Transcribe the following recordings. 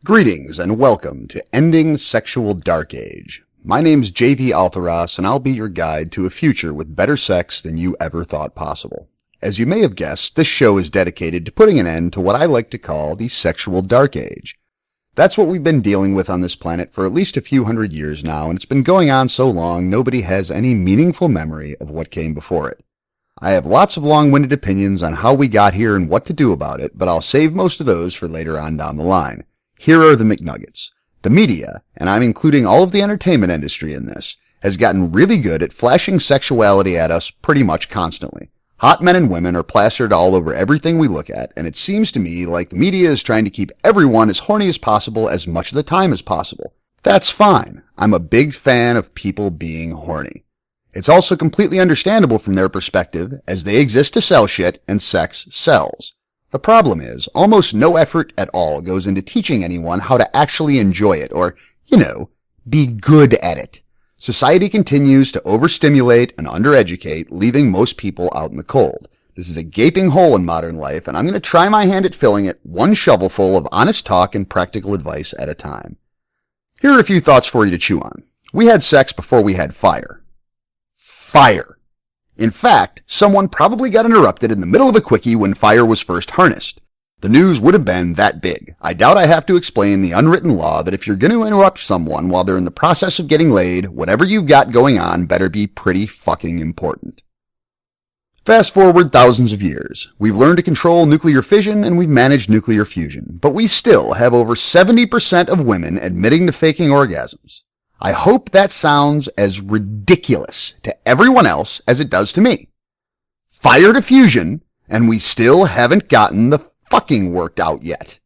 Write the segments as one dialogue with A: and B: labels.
A: Greetings and welcome to Ending Sexual Dark Age. My name's JV Altheros and I'll be your guide to a future with better sex than you ever thought possible. As you may have guessed, this show is dedicated to putting an end to what I like to call the Sexual Dark Age. That's what we've been dealing with on this planet for at least a few hundred years now, and it's been going on so long nobody has any meaningful memory of what came before it. I have lots of long-winded opinions on how we got here and what to do about it, but I'll save most of those for later on down the line. Here are the McNuggets. The media, and I'm including all of the entertainment industry in this, has gotten really good at flashing sexuality at us pretty much constantly. Hot men and women are plastered all over everything we look at, and it seems to me like the media is trying to keep everyone as horny as possible as much of the time as possible. That's fine. I'm a big fan of people being horny. It's also completely understandable from their perspective, as they exist to sell shit, and sex sells. The problem is, almost no effort at all goes into teaching anyone how to actually enjoy it, or, be good at it. Society continues to overstimulate and undereducate, leaving most people out in the cold. This is a gaping hole in modern life, and I'm going to try my hand at filling it one shovelful of honest talk and practical advice at a time. Here are a few thoughts for you to chew on. We had sex before we had fire. Fire. In fact, someone probably got interrupted in the middle of a quickie when fire was first harnessed. The news would have been that big. I doubt I have to explain the unwritten law that if you're going to interrupt someone while they're in the process of getting laid, whatever you've got going on better be pretty fucking important. Fast forward thousands of years. We've learned to control nuclear fission and we've managed nuclear fusion, but we still have over 70% of women admitting to faking orgasms. I hope that sounds as ridiculous to everyone else as it does to me. Fire to fusion, and we still haven't gotten the fucking worked out yet.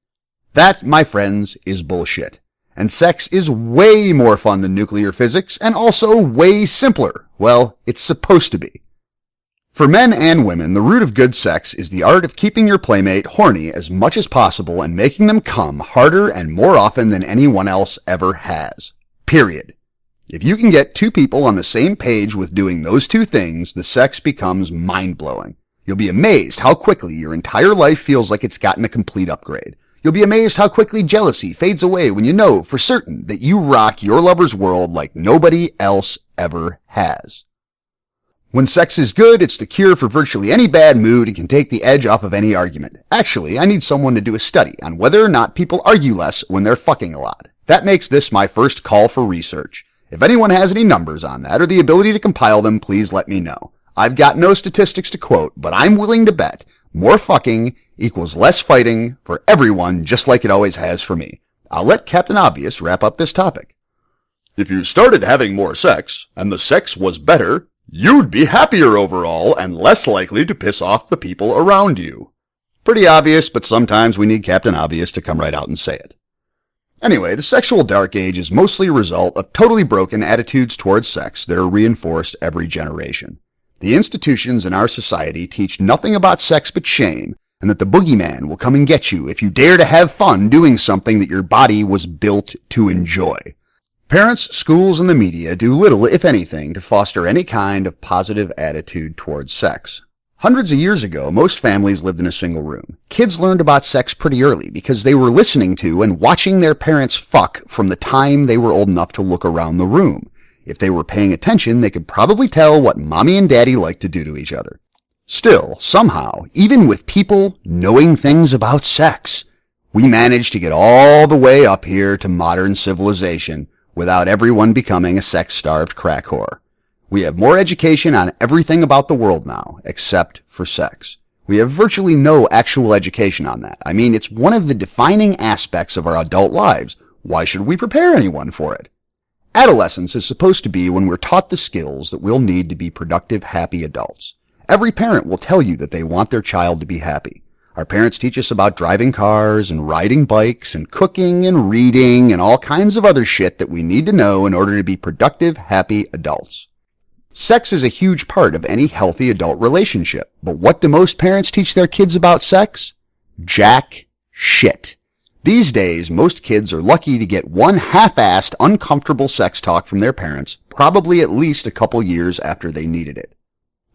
A: That, my friends, is bullshit. And sex is way more fun than nuclear physics, and also way simpler. Well, it's supposed to be. For men and women, the root of good sex is the art of keeping your playmate horny as much as possible and making them come harder and more often than anyone else ever has. Period. If you can get two people on the same page with doing those two things, the sex becomes mind-blowing. You'll be amazed how quickly your entire life feels like it's gotten a complete upgrade. You'll be amazed how quickly jealousy fades away when you know for certain that you rock your lover's world like nobody else ever has. When sex is good, it's the cure for virtually any bad mood and can take the edge off of any argument. Actually, I need someone to do a study on whether or not people argue less when they're fucking a lot. That makes this my first call for research. If anyone has any numbers on that or the ability to compile them, please let me know. I've got no statistics to quote, but I'm willing to bet more fucking equals less fighting for everyone, just like it always has for me. I'll let Captain Obvious wrap up this topic. If you started having more sex, and the sex was better, you'd be happier overall and less likely to piss off the people around you. Pretty obvious, but sometimes we need Captain Obvious to come right out and say it. Anyway, the sexual dark age is mostly a result of totally broken attitudes towards sex that are reinforced every generation. The institutions in our society teach nothing about sex but shame, and that the boogeyman will come and get you if you dare to have fun doing something that your body was built to enjoy. Parents, schools, and the media do little, if anything, to foster any kind of positive attitude towards sex. Hundreds of years ago, most families lived in a single room. Kids learned about sex pretty early because they were listening to and watching their parents fuck from the time they were old enough to look around the room. If they were paying attention, they could probably tell what mommy and daddy liked to do to each other. Still, somehow, even with people knowing things about sex, we managed to get all the way up here to modern civilization without everyone becoming a sex-starved crack whore. We have more education on everything about the world now, except for sex. We have virtually no actual education on that. I mean, it's one of the defining aspects of our adult lives. Why should we prepare anyone for it? Adolescence is supposed to be when we're taught the skills that we'll need to be productive, happy adults. Every parent will tell you that they want their child to be happy. Our parents teach us about driving cars and riding bikes and cooking and reading and all kinds of other shit that we need to know in order to be productive, happy adults. Sex is a huge part of any healthy adult relationship, but what do most parents teach their kids about sex? Jack shit. These days, most kids are lucky to get one half-assed, uncomfortable sex talk from their parents, probably at least a couple years after they needed it.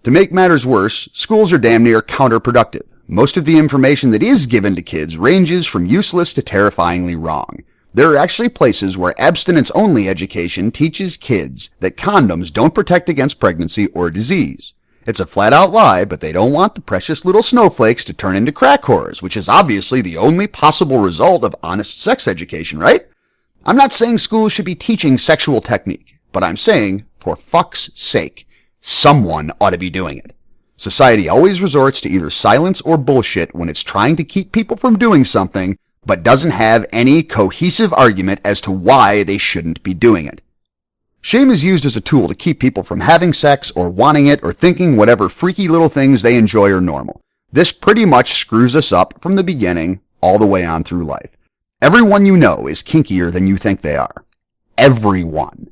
A: To make matters worse, schools are damn near counterproductive. Most of the information that is given to kids ranges from useless to terrifyingly wrong. There are actually places where abstinence-only education teaches kids that condoms don't protect against pregnancy or disease. It's a flat-out lie, but they don't want the precious little snowflakes to turn into crack whores, which is obviously the only possible result of honest sex education, right? I'm not saying schools should be teaching sexual technique, but I'm saying, for fuck's sake, someone ought to be doing it. Society always resorts to either silence or bullshit when it's trying to keep people from doing something, but doesn't have any cohesive argument as to why they shouldn't be doing it. Shame is used as a tool to keep people from having sex or wanting it or thinking whatever freaky little things they enjoy are normal. This pretty much screws us up from the beginning all the way on through life. Everyone you know is kinkier than you think they are. Everyone.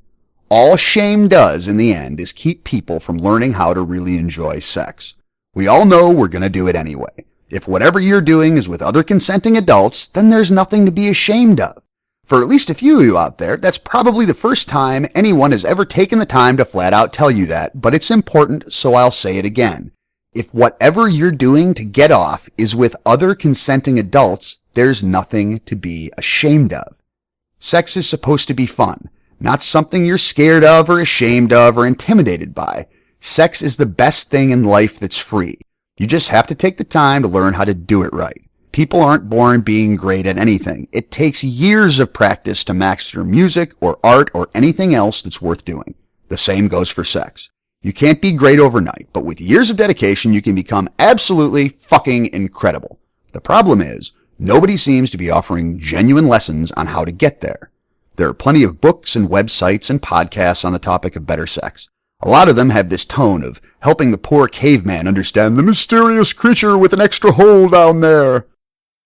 A: All shame does in the end is keep people from learning how to really enjoy sex. We all know we're going to do it anyway. If whatever you're doing is with other consenting adults, then there's nothing to be ashamed of. For at least a few of you out there, that's probably the first time anyone has ever taken the time to flat out tell you that, but it's important, so I'll say it again. If whatever you're doing to get off is with other consenting adults, there's nothing to be ashamed of. Sex is supposed to be fun. Not something you're scared of or ashamed of or intimidated by. Sex is the best thing in life that's free. You just have to take the time to learn how to do it right. People aren't born being great at anything. It takes years of practice to master music or art or anything else that's worth doing. The same goes for sex. You can't be great overnight, but with years of dedication, you can become absolutely fucking incredible. The problem is, nobody seems to be offering genuine lessons on how to get there. There are plenty of books and websites and podcasts on the topic of better sex. A lot of them have this tone of helping the poor caveman understand the mysterious creature with an extra hole down there.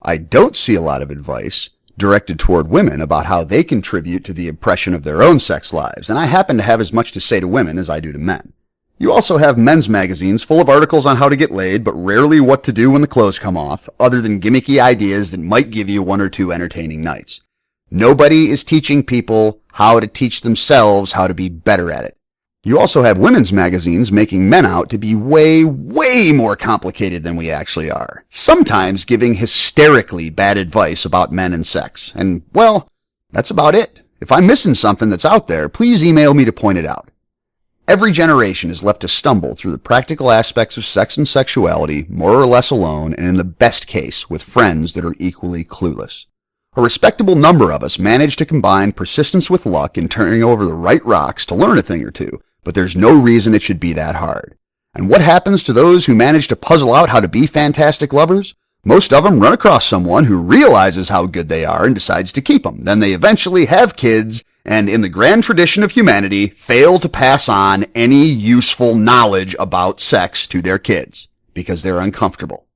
A: I don't see a lot of advice directed toward women about how they contribute to the impression of their own sex lives, and I happen to have as much to say to women as I do to men. You also have men's magazines full of articles on how to get laid, but rarely what to do when the clothes come off, other than gimmicky ideas that might give you one or two entertaining nights. Nobody is teaching people how to teach themselves how to be better at it. You also have women's magazines making men out to be way, way more complicated than we actually are. Sometimes giving hysterically bad advice about men and sex. And, well, that's about it. If I'm missing something that's out there, please email me to point it out. Every generation is left to stumble through the practical aspects of sex and sexuality, more or less alone, and in the best case, with friends that are equally clueless. A respectable number of us manage to combine persistence with luck in turning over the right rocks to learn a thing or two, but there's no reason it should be that hard. And what happens to those who manage to puzzle out how to be fantastic lovers? Most of them run across someone who realizes how good they are and decides to keep them. Then they eventually have kids, and in the grand tradition of humanity, fail to pass on any useful knowledge about sex to their kids, because they're uncomfortable.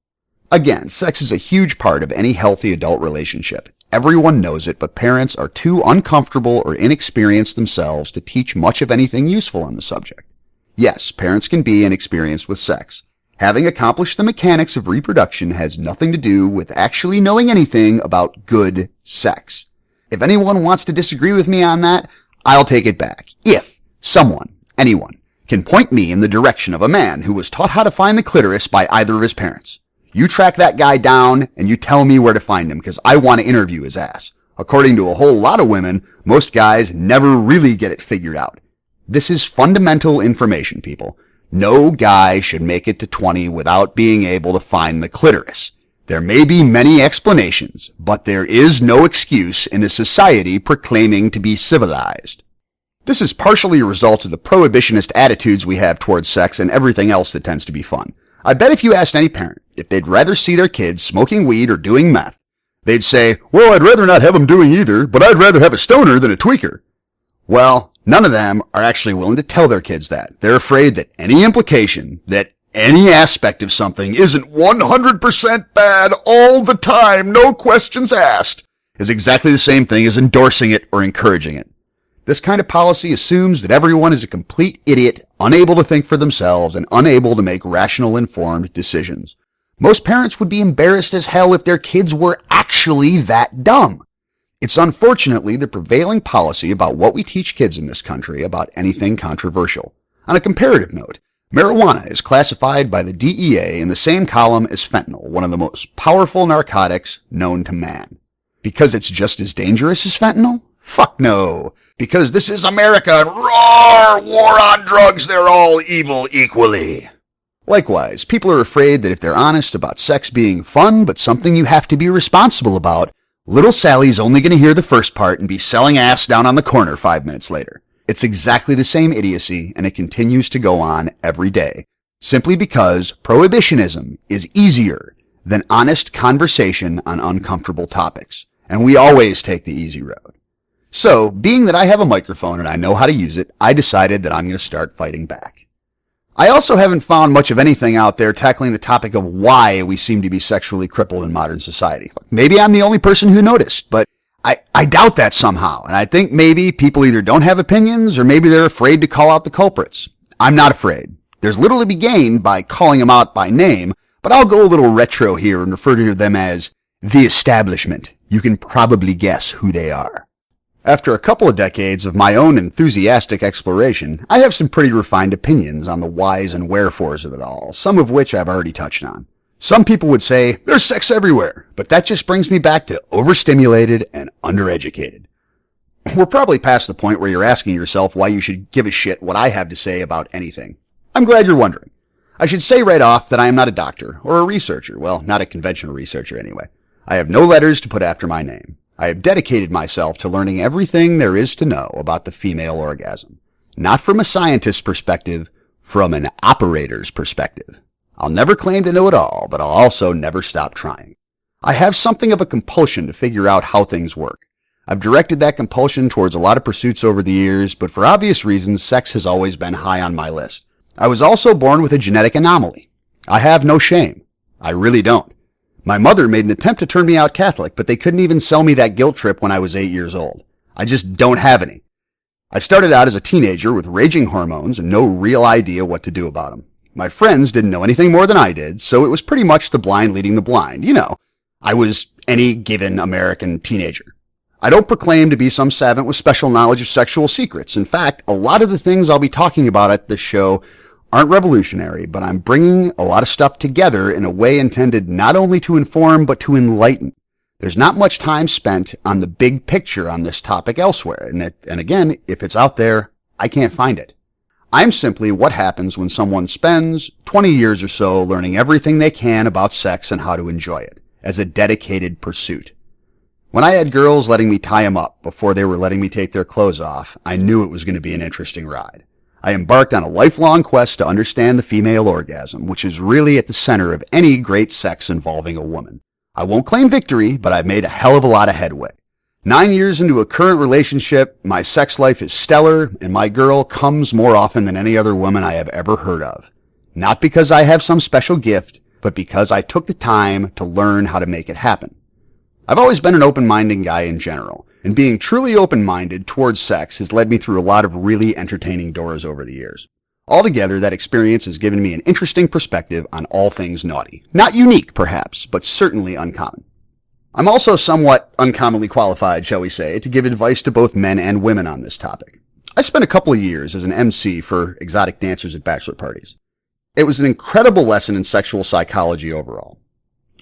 A: Again, sex is a huge part of any healthy adult relationship. Everyone knows it, but parents are too uncomfortable or inexperienced themselves to teach much of anything useful on the subject. Yes, parents can be inexperienced with sex. Having accomplished the mechanics of reproduction has nothing to do with actually knowing anything about good sex. If anyone wants to disagree with me on that, I'll take it back. If someone, anyone, can point me in the direction of a man who was taught how to find the clitoris by either of his parents, you track that guy down and you tell me where to find him, because I want to interview his ass. According to a whole lot of women, most guys never really get it figured out. This is fundamental information, people. No guy should make it to 20 without being able to find the clitoris. There may be many explanations, but there is no excuse in a society proclaiming to be civilized. This is partially a result of the prohibitionist attitudes we have towards sex and everything else that tends to be fun. I bet if you asked any parent if they'd rather see their kids smoking weed or doing meth, they'd say, well, I'd rather not have them doing either, but I'd rather have a stoner than a tweaker. Well, none of them are actually willing to tell their kids that. They're afraid that any implication that any aspect of something isn't 100% bad all the time, no questions asked, is exactly the same thing as endorsing it or encouraging it. This kind of policy assumes that everyone is a complete idiot, unable to think for themselves, and unable to make rational, informed decisions. Most parents would be embarrassed as hell if their kids were actually that dumb. It's unfortunately the prevailing policy about what we teach kids in this country about anything controversial. On a comparative note, marijuana is classified by the DEA in the same column as fentanyl, one of the most powerful narcotics known to man. Because it's just as dangerous as fentanyl? Fuck no. Because this is America and roar, war on drugs, they're all evil equally. Likewise, people are afraid that if they're honest about sex being fun but something you have to be responsible about, little Sally's only going to hear the first part and be selling ass down on the corner 5 minutes later. It's exactly the same idiocy, and it continues to go on every day, simply because prohibitionism is easier than honest conversation on uncomfortable topics, and we always take the easy road. So, being that I have a microphone and I know how to use it, I decided that I'm going to start fighting back. I also haven't found much of anything out there tackling the topic of why we seem to be sexually crippled in modern society. Maybe I'm the only person who noticed, but I doubt that somehow, and I think maybe people either don't have opinions or maybe they're afraid to call out the culprits. I'm not afraid. There's little to be gained by calling them out by name, but I'll go a little retro here and refer to them as the establishment. You can probably guess who they are. After a couple of decades of my own enthusiastic exploration, I have some pretty refined opinions on the whys and wherefores of it all, some of which I've already touched on. Some people would say, there's sex everywhere, but that just brings me back to overstimulated and undereducated. We're probably past the point where you're asking yourself why you should give a shit what I have to say about anything. I'm glad you're wondering. I should say right off that I am not a doctor or a researcher. Well, not a conventional researcher anyway. I have no letters to put after my name. I have dedicated myself to learning everything there is to know about the female orgasm. Not from a scientist's perspective, from an operator's perspective. I'll never claim to know it all, but I'll also never stop trying. I have something of a compulsion to figure out how things work. I've directed that compulsion towards a lot of pursuits over the years, but for obvious reasons, sex has always been high on my list. I was also born with a genetic anomaly. I have no shame. I really don't. My mother made an attempt to turn me out Catholic, but they couldn't even sell me that guilt trip when I was 8 years old. I just don't have any. I started out as a teenager with raging hormones and no real idea what to do about them. My friends didn't know anything more than I did, so it was pretty much the blind leading the blind. You know, I was any given American teenager. I don't proclaim to be some savant with special knowledge of sexual secrets. In fact, a lot of the things I'll be talking about at this show aren't revolutionary, but I'm bringing a lot of stuff together in a way intended not only to inform, but to enlighten. There's not much time spent on the big picture on this topic elsewhere, and again, if it's out there, I can't find it. I'm simply what happens when someone spends 20 years or so learning everything they can about sex and how to enjoy it, as a dedicated pursuit. When I had girls letting me tie them up before they were letting me take their clothes off, I knew it was going to be an interesting ride. I embarked on a lifelong quest to understand the female orgasm, which is really at the center of any great sex involving a woman. I won't claim victory, but I've made a hell of a lot of headway. 9 years into a current relationship, my sex life is stellar, and my girl comes more often than any other woman I have ever heard of. Not because I have some special gift, but because I took the time to learn how to make it happen. I've always been an open-minded guy in general, and being truly open-minded towards sex has led me through a lot of really entertaining doors over the years. Altogether, that experience has given me an interesting perspective on all things naughty. Not unique, perhaps, but certainly uncommon. I'm also somewhat uncommonly qualified, shall we say, to give advice to both men and women on this topic. I spent a couple of years as an MC for exotic dancers at bachelor parties. It was an incredible lesson in sexual psychology overall.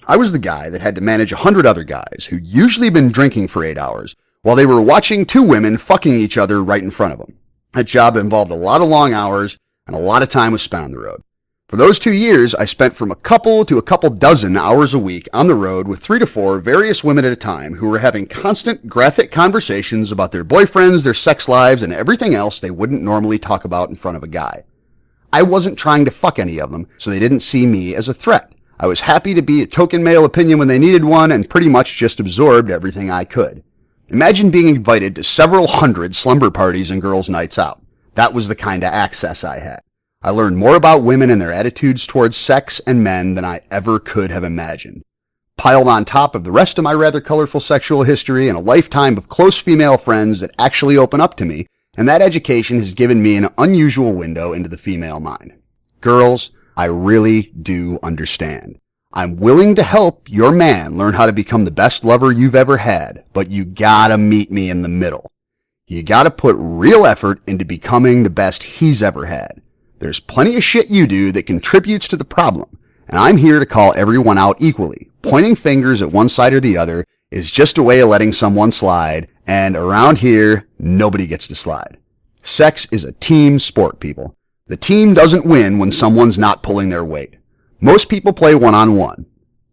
A: I was the guy that had to manage 100 other guys who'd usually been drinking for 8 hours while they were watching two women fucking each other right in front of them. That job involved a lot of long hours and a lot of time was spent on the road. For those 2 years, I spent from a couple to a couple dozen hours a week on the road with 3 to 4 various women at a time who were having constant, graphic conversations about their boyfriends, their sex lives, and everything else they wouldn't normally talk about in front of a guy. I wasn't trying to fuck any of them, so they didn't see me as a threat. I was happy to be a token male opinion when they needed one and pretty much just absorbed everything I could. Imagine being invited to several hundred slumber parties and girls' nights out. That was the kind of access I had. I learned more about women and their attitudes towards sex and men than I ever could have imagined. Piled on top of the rest of my rather colorful sexual history and a lifetime of close female friends that actually open up to me, and that education has given me an unusual window into the female mind. Girls, I really do understand. I'm willing to help your man learn how to become the best lover you've ever had, but you gotta meet me in the middle. You gotta put real effort into becoming the best he's ever had. There's plenty of shit you do that contributes to the problem, and I'm here to call everyone out equally, pointing fingers at one side or the other is just a way of letting someone slide, and around here, nobody gets to slide. Sex is a team sport, people. The team doesn't win when someone's not pulling their weight. Most people play one-on-one.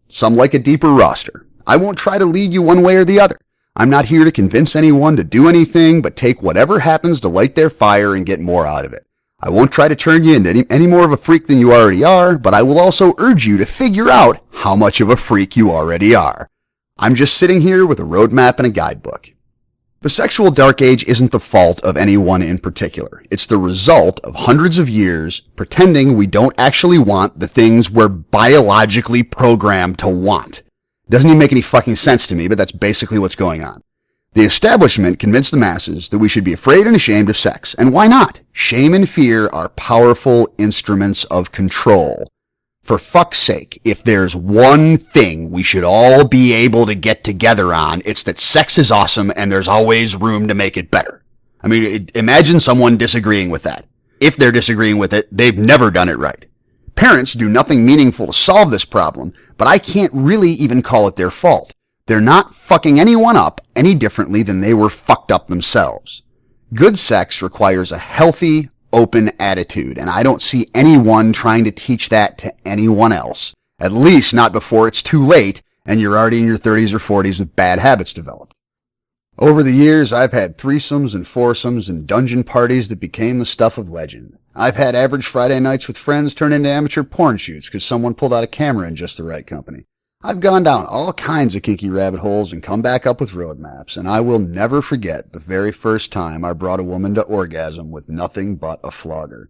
A: Some like a deeper roster. I won't try to lead you one way or the other. I'm not here to convince anyone to do anything but take whatever happens to light their fire and get more out of it. I won't try to turn you into any more of a freak than you already are, but I will also urge you to figure out how much of a freak you already are. I'm just sitting here with a roadmap and a guidebook. The sexual dark age isn't the fault of anyone in particular. It's the result of hundreds of years pretending we don't actually want the things we're biologically programmed to want. Doesn't even make any fucking sense to me, but that's basically what's going on. The establishment convinced the masses that we should be afraid and ashamed of sex. And why not? Shame and fear are powerful instruments of control. For fuck's sake, if there's one thing we should all be able to get together on, it's that sex is awesome and there's always room to make it better. I mean, imagine someone disagreeing with that. If they're disagreeing with it, they've never done it right. Parents do nothing meaningful to solve this problem, but I can't really even call it their fault. They're not fucking anyone up any differently than they were fucked up themselves. Good sex requires a healthy, open attitude, and I don't see anyone trying to teach that to anyone else. At least not before it's too late and you're already in your 30s or 40s with bad habits developed. Over the years, I've had threesomes and foursomes and dungeon parties that became the stuff of legend. I've had average Friday nights with friends turn into amateur porn shoots because someone pulled out a camera in just the right company. I've gone down all kinds of kinky rabbit holes and come back up with roadmaps, and I will never forget the very first time I brought a woman to orgasm with nothing but a flogger.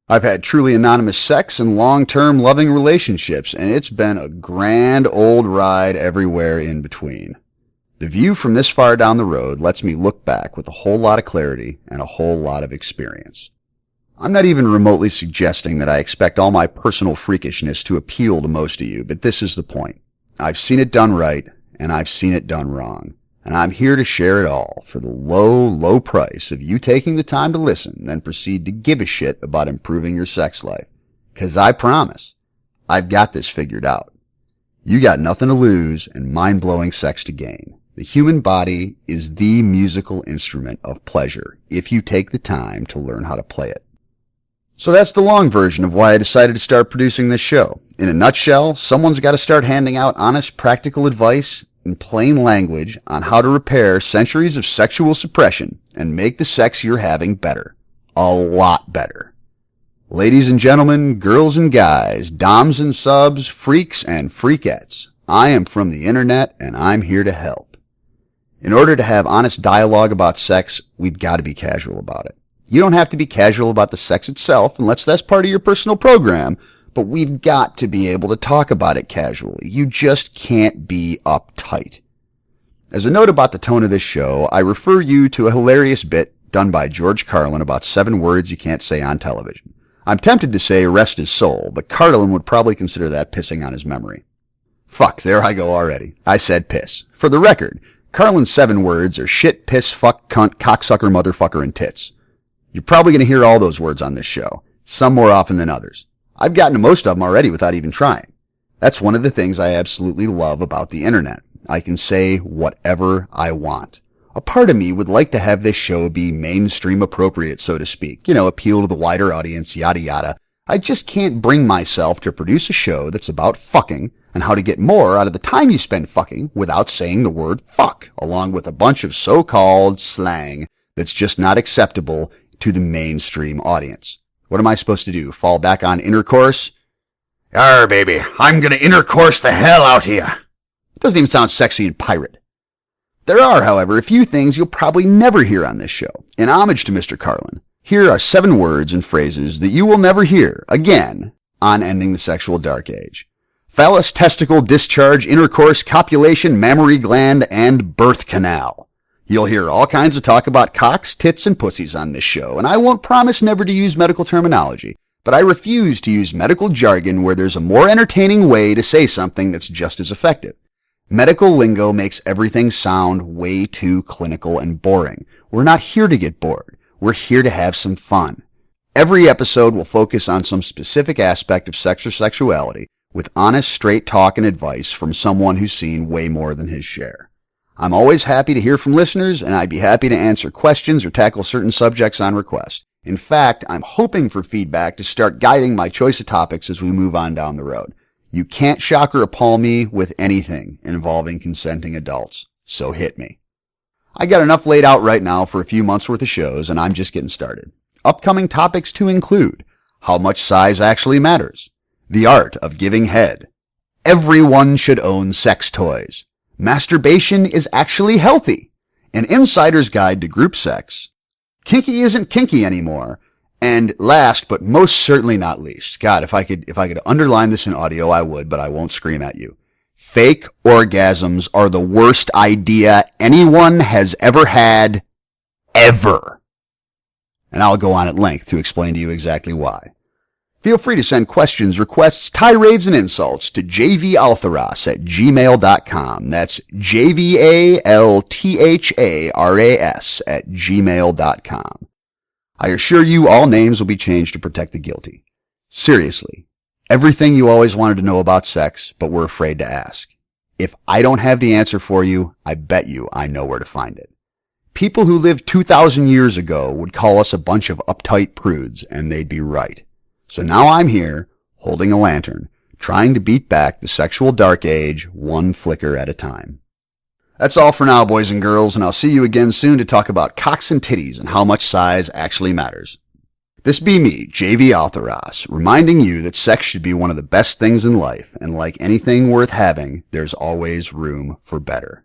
A: I've had truly anonymous sex and long-term loving relationships, and it's been a grand old ride everywhere in between. The view from this far down the road lets me look back with a whole lot of clarity and a whole lot of experience. I'm not even remotely suggesting that I expect all my personal freakishness to appeal to most of you, but this is the point. I've seen it done right, and I've seen it done wrong, and I'm here to share it all for the low, low price of you taking the time to listen, then proceed to give a shit about improving your sex life. 'Cause I promise, I've got this figured out. You got nothing to lose and mind-blowing sex to gain. The human body is the musical instrument of pleasure if you take the time to learn how to play it. So that's the long version of why I decided to start producing this show. In a nutshell, someone's got to start handing out honest, practical advice in plain language on how to repair centuries of sexual suppression and make the sex you're having better. A lot better. Ladies and gentlemen, girls and guys, doms and subs, freaks and freakettes, I am from the internet and I'm here to help. In order to have honest dialogue about sex, we've got to be casual about it. You don't have to be casual about the sex itself unless that's part of your personal program, but we've got to be able to talk about it casually. You just can't be uptight. As a note about the tone of this show, I refer you to a hilarious bit done by George Carlin about 7 words you can't say on television. I'm tempted to say rest his soul, but Carlin would probably consider that pissing on his memory. Fuck, there I go already. I said piss. For the record, Carlin's 7 words are shit, piss, fuck, cunt, cocksucker, motherfucker, and tits. You're probably going to hear all those words on this show, some more often than others. I've gotten to most of them already without even trying. That's one of the things I absolutely love about the internet. I can say whatever I want. A part of me would like to have this show be mainstream appropriate, so to speak. Appeal to the wider audience, yada yada. I just can't bring myself to produce a show that's about fucking and how to get more out of the time you spend fucking without saying the word fuck, along with a bunch of so-called slang that's just not acceptable to the mainstream audience. What am I supposed to do? Fall back on intercourse? Arr, baby, I'm gonna intercourse the hell out of you. It doesn't even sound sexy and pirate. There are, however, a few things you'll probably never hear on this show. In homage to Mr. Carlin, here are 7 words and phrases that you will never hear again on Ending the Sexual Dark Age. Phallus, testicle, discharge, intercourse, copulation, mammary gland, and birth canal. You'll hear all kinds of talk about cocks, tits, and pussies on this show, and I won't promise never to use medical terminology, but I refuse to use medical jargon where there's a more entertaining way to say something that's just as effective. Medical lingo makes everything sound way too clinical and boring. We're not here to get bored. We're here to have some fun. Every episode will focus on some specific aspect of sex or sexuality, with honest, straight talk and advice from someone who's seen way more than his share. I'm always happy to hear from listeners, and I'd be happy to answer questions or tackle certain subjects on request. In fact, I'm hoping for feedback to start guiding my choice of topics as we move on down the road. You can't shock or appall me with anything involving consenting adults, so hit me. I got enough laid out right now for a few months worth of shows, and I'm just getting started. Upcoming topics to include how much size actually matters, the art of giving head, everyone should own sex toys, masturbation is actually healthy, an insider's guide to group sex, kinky isn't kinky anymore, and last but most certainly not least, God, if I could underline this in audio, I would, but I won't scream at you. Fake orgasms are the worst idea anyone has ever had, ever. And I'll go on at length to explain to you exactly why. Feel free to send questions, requests, tirades, and insults to jvaltharas@gmail.com. That's jvaltharas@gmail.com. I assure you all names will be changed to protect the guilty. Seriously, everything you always wanted to know about sex, but were afraid to ask. If I don't have the answer for you, I bet you I know where to find it. People who lived 2,000 years ago would call us a bunch of uptight prudes, and they'd be right. So now I'm here, holding a lantern, trying to beat back the sexual dark age one flicker at a time. That's all for now, boys and girls, and I'll see you again soon to talk about cocks and titties and how much size actually matters. This be me, J.V. Altharas, reminding you that sex should be one of the best things in life, and like anything worth having, there's always room for better.